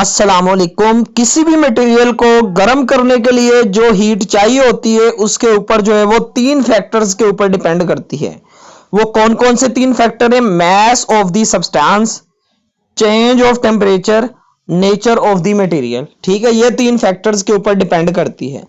अस्सलामुअलैकुम। किसी भी मटेरियल को गर्म करने के लिए जो हीट चाहिए होती है उसके ऊपर जो है वो तीन फैक्टर्स के ऊपर डिपेंड करती है। वो कौन कौन से तीन फैक्टर है? Mass of the substance, change of temperature, nature of the material. ठीक है, ये तीन फैक्टर्स के ऊपर डिपेंड करती है।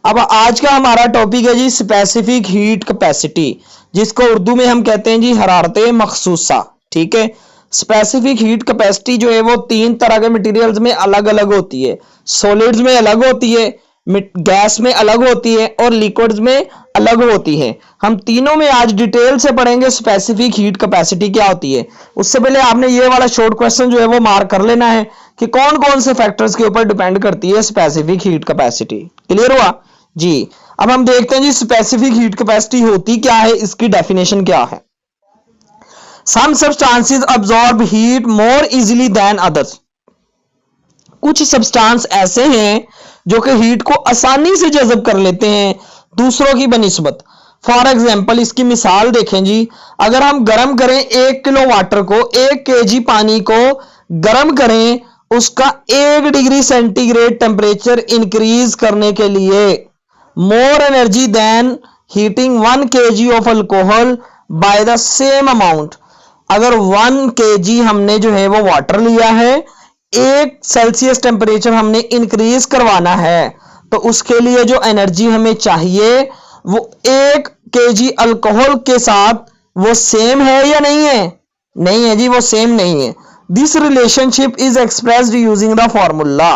अब आज का हमारा टॉपिक है जी स्पेसिफिक हीट कैपेसिटी, जिसको उर्दू में हम कहते हैं जी हरारत मखसूसा। ठीक है, स्पेसिफिक हीट कैपेसिटी जो है वो तीन तरह के मटेरियल्स में अलग अलग होती है। सॉलिड्स में अलग होती है, गैस में अलग होती है और लिक्विड्स में अलग होती है। हम तीनों में आज डिटेल से पढ़ेंगे स्पेसिफिक हीट कैपेसिटी क्या होती है। उससे पहले आपने ये वाला शॉर्ट क्वेश्चन जो है वो मार्क कर लेना है कि कौन कौन से फैक्टर्स के ऊपर डिपेंड करती है स्पेसिफिक हीट कैपेसिटी। क्लियर हुआ जी? अब हम देखते हैं जी स्पेसिफिक हीट कैपेसिटी होती क्या है, इसकी डेफिनेशन क्या है। Some substances absorb heat more easily than others. कुछ सब्सटेंस ऐसे हैं जो कि हीट को आसानी से जज़ब कर लेते हैं दूसरों की बनिस्बत। फॉर एग्जाम्पल इसकी मिसाल देखें जी, अगर हम गर्म करें 1 किलो वाटर को, 1 केजी पानी को गर्म करें, उसका 1 डिग्री सेंटीग्रेड टेम्परेचर इंक्रीज करने के लिए more energy then heating 1 KG of alcohol by the same amount. अगर 1 केजी हमने जो है वो वाटर लिया है, 1 सेल्सियस टेम्परेचर हमने इंक्रीज करवाना है, तो उसके लिए जो एनर्जी हमें चाहिए वो 1 केजी अल्कोहल के साथ वो सेम है या नहीं है? नहीं है जी, वो सेम नहीं है। This relationship is expressed using the formula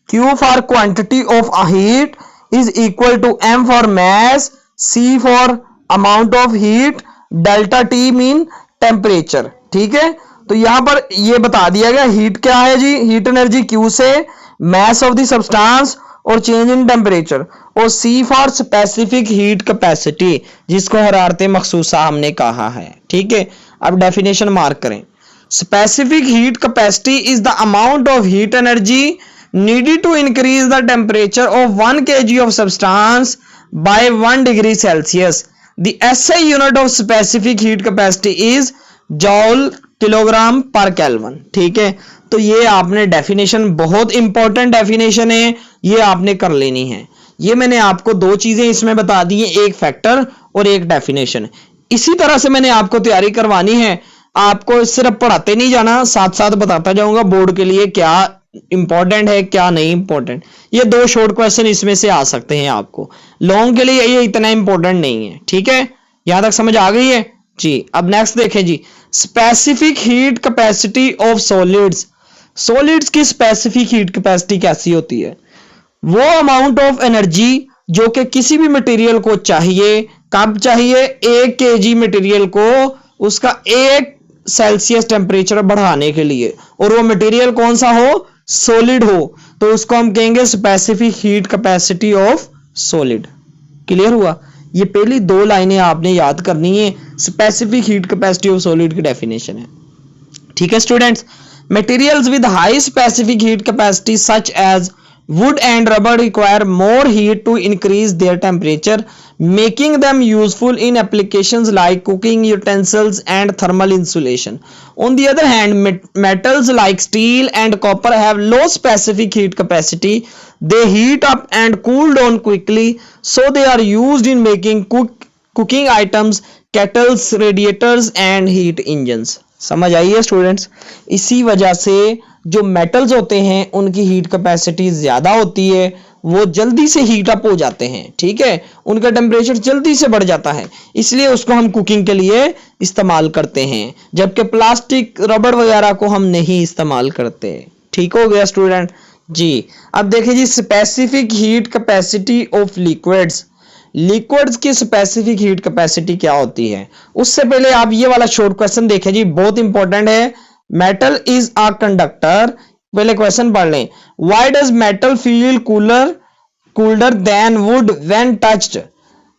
Q for quantity of heat is equal to M for mass, C for amount of heat, delta T mean temperature. ठीक है, तो यहां पर ये बता दिया गया हीट क्या है जी, हीट एनर्जी Q से, मैस ऑफ द सब्सटेंस और चेंज इन टेम्परेचर, और C for specific heat capacity जिसको हरारत मखसूसा हमने कहा है। ठीक है, अब डेफिनेशन मार्क करें। Specific heat capacity is the amount of heat energy needed to increase the temperature of 1 kg of substance by 1 degree Celsius. The SI unit of specific heat capacity is joule kilogram पर kelvin. ठीक है, तो ये आपने definition, बहुत important definition है, ये आपने कर लेनी है। ये मैंने आपको दो चीजें इसमें बता दी हैं, एक फैक्टर और एक डेफिनेशन। इसी तरह से मैंने आपको तैयारी करवानी है, आपको सिर्फ पढ़ाते नहीं जाना, साथ साथ बताता जाऊंगा बोर्ड के लिए क्या इंपॉर्टेंट है क्या नहीं इंपॉर्टेंट। ये 2 शॉर्ट क्वेश्चन इसमें से आ सकते हैं आपको, लॉन्ग के लिए ये इतना इंपॉर्टेंट नहीं है। ठीक है, यहां तक समझ आ गई है जी? अब नेक्स्ट देखें जी, specific heat capacity of solids. Solids की स्पेसिफिक हीट कैपेसिटी कैसी होती है? वो अमाउंट ऑफ एनर्जी जो कि किसी भी मटेरियल को चाहिए, कब चाहिए? 1 केजी मटेरियल को उसका 1 सेल्सियस टेम्परेचर बढ़ाने के लिए, और वो मटेरियल कौन सा हो? सॉलिड हो, तो उसको हम कहेंगे specific heat capacity of solid. Clear हुआ? ये पहली 2 लाइनें आपने याद करनी है, specific heat capacity of solid की डेफिनेशन है। ठीक है students, materials with high specific heat capacity such as wood and rubber require more heat to increase their temperature, making them useful in applications like cooking utensils and thermal insulation. On the other hand, metals like steel and copper have low specific heat capacity. They heat up and cool down quickly, so they are used in making cooking items, kettles, radiators and heat engines. समझ आई है students? इसी वजह से जो metals होते हैं उनकी heat capacity ज्यादा होती है, वो जल्दी से हीट अप हो जाते हैं। ठीक है, उनका टेम्परेचर जल्दी से बढ़ जाता है, इसलिए उसको हम कुकिंग के लिए इस्तेमाल करते हैं, जबकि प्लास्टिक, रबड़ वगैरह को हम नहीं इस्तेमाल करते। ठीक हो गया स्टूडेंट जी? अब देखिए जी specific heat capacity of liquids. Liquids की स्पेसिफिक हीट कैपेसिटी क्या होती है? उससे पहले आप ये वाला शॉर्ट क्वेश्चन देखें जी, बहुत इंपॉर्टेंट है। मेटल इज अ कंडक्टर, पहले क्वेश्चन पढ़ लें। Why does metal feel cooler than would when touched?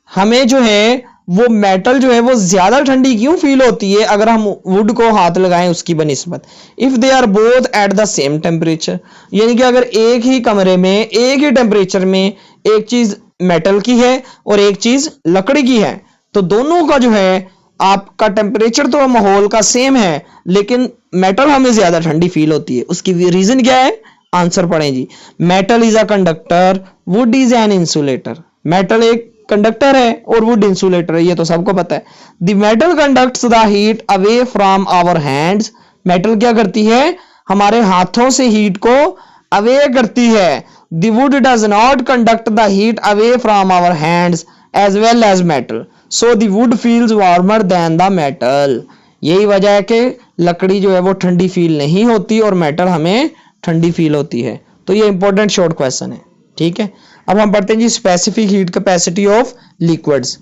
हमें जो है वो मेटल जो है वो ज्यादा ठंडी क्यों फील होती है अगर हम वुड को हाथ लगाएं उसकी बनिस्बत? If they are both at the same temperature, यानी कि अगर एक ही कमरे में एक ही टेम्परेचर में एक चीज मेटल की है और एक चीज लकड़ी की है, तो दोनों का जो है आपका टेम्परेचर तो माहौल का सेम है, लेकिन मेटल हमें ज्यादा ठंडी फील होती है। उसकी रीजन क्या है? आंसर पढ़ें जी। Metal is a conductor, wood is an insulator. Metal एक कंडक्टर है और वुड इंसुलेटर है, ये तो सबको पता है। The metal conducts the heat away from our hands. Metal क्या करती है, हमारे हाथों से हीट को अवे करती है। The wood does not conduct the heat away from our hands as well as metal, so the wood feels warmer than the metal. यही वजह है कि लकड़ी जो है वो ठंडी फील नहीं होती और मेटल हमें ठंडी फील होती है। तो ये इंपॉर्टेंट शॉर्ट क्वेश्चन है, ठीक है। अब हम पढ़ते हैं जी specific heat capacity of liquids.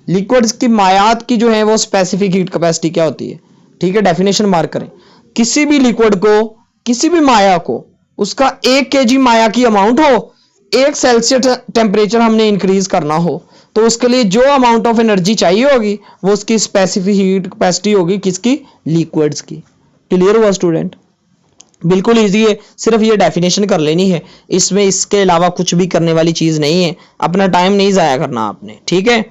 Liquids की मायात की जो है वो स्पेसिफिक हीट कैपेसिटी क्या होती है, ठीक है। डेफिनेशन मार्क करें। किसी भी लिक्विड को, किसी भी माया को, उसका 1 kg माया की अमाउंट हो, 1 सेल्सियस टेम्परेचर हमने इंक्रीज करना हो, तो उसके लिए जो अमाउंट ऑफ एनर्जी चाहिए होगी वो उसकी स्पेसिफिक हीट कैपेसिटी होगी, किसकी, लिक्विड्स की। क्लियर हुआ स्टूडेंट? बिल्कुल इजी है, सिर्फ ये डेफिनेशन कर लेनी है, इसमें इसके अलावा कुछ भी करने वाली चीज नहीं है, अपना टाइम नहीं जाया करना आपने, ठीक है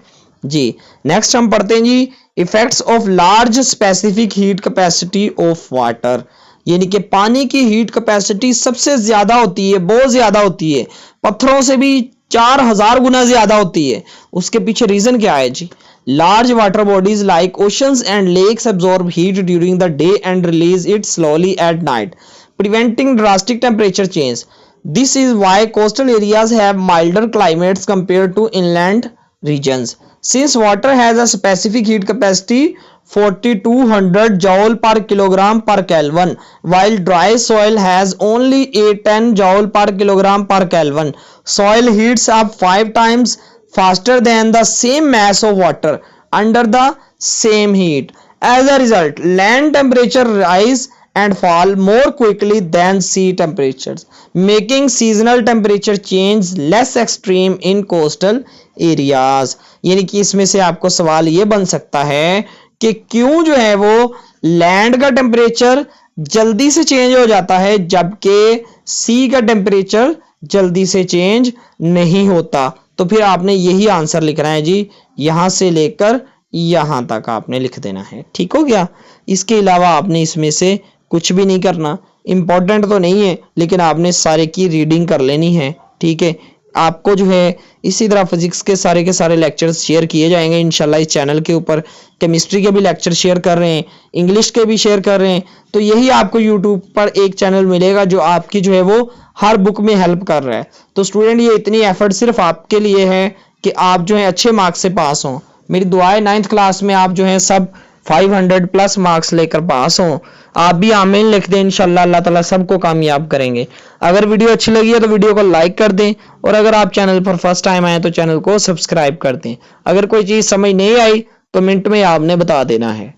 जी। नेक्स्ट हम पढ़ते हैं जी effects of large specific heat capacity of water. यानी कि पानी की हीट कैपेसिटी सबसे ज्यादा होती है, बहुत ज्यादा होती है, पत्थरों से भी 4000 गुना ज्यादा होती है। उसके पीछे रीजन क्या है जी? Large water bodies like oceans and lakes absorb heat during the day and release it slowly at night, preventing drastic temperature change. This is why coastal areas have milder climates compared to inland regions. Since water has a specific heat capacity 4200 joule per kilogram per Kelvin, while dry soil has only 810 joule per kilogram per Kelvin. Soil heats up 5 times faster than the same mass of water under the same heat. As a result, land temperature rise and fall more quickly than sea temperatures, making seasonal temperature change less extreme in coastal areas. यानी कि इसमें से आपको सवाल ये बन सकता है कि क्यों जो है वो लैंड का टेम्परेचर जल्दी से चेंज हो जाता है जबकि सी का टेम्परेचर जल्दी से चेंज नहीं होता। तो फिर आपने यही आंसर लिखना है जी, यहां से लेकर यहां तक आपने लिख देना है, ठीक हो गया। इसके अलावा आपने इसमें से कुछ भी नहीं करना, इंपॉर्टेंट तो नहीं है लेकिन आपने सारे की रीडिंग कर लेनी है, ठीक है। आपको जो है इसी तरह फिजिक्स के सारे लेक्चर्स शेयर किए जाएंगे इंशाल्लाह इस चैनल के ऊपर। केमिस्ट्री के भी लेक्चर शेयर कर रहे हैं, इंग्लिश के भी शेयर कर रहे हैं। तो यही आपको यूट्यूब पर एक चैनल मिलेगा जो आपकी जो है वो हर बुक में हेल्प कर रहा है। तो स्टूडेंट ये इतनी एफर्ट सिर्फ आपके लिए है कि आप जो है अच्छे मार्क्स से पास हों। मेरी दुआ है 9th क्लास में आप जो है सब 500 प्लस मार्क्स लेकर पास हों। आप भी आमीन लिख दें, इंशाल्लाह अल्लाह ताला सबको कामयाब करेंगे। अगर वीडियो अच्छी लगी है तो वीडियो को लाइक कर दें और अगर आप चैनल पर फर्स्ट टाइम आए तो चैनल को सब्सक्राइब कर दें। अगर कोई चीज़ समझ नहीं आई तो मिनट में आपने बता देना है।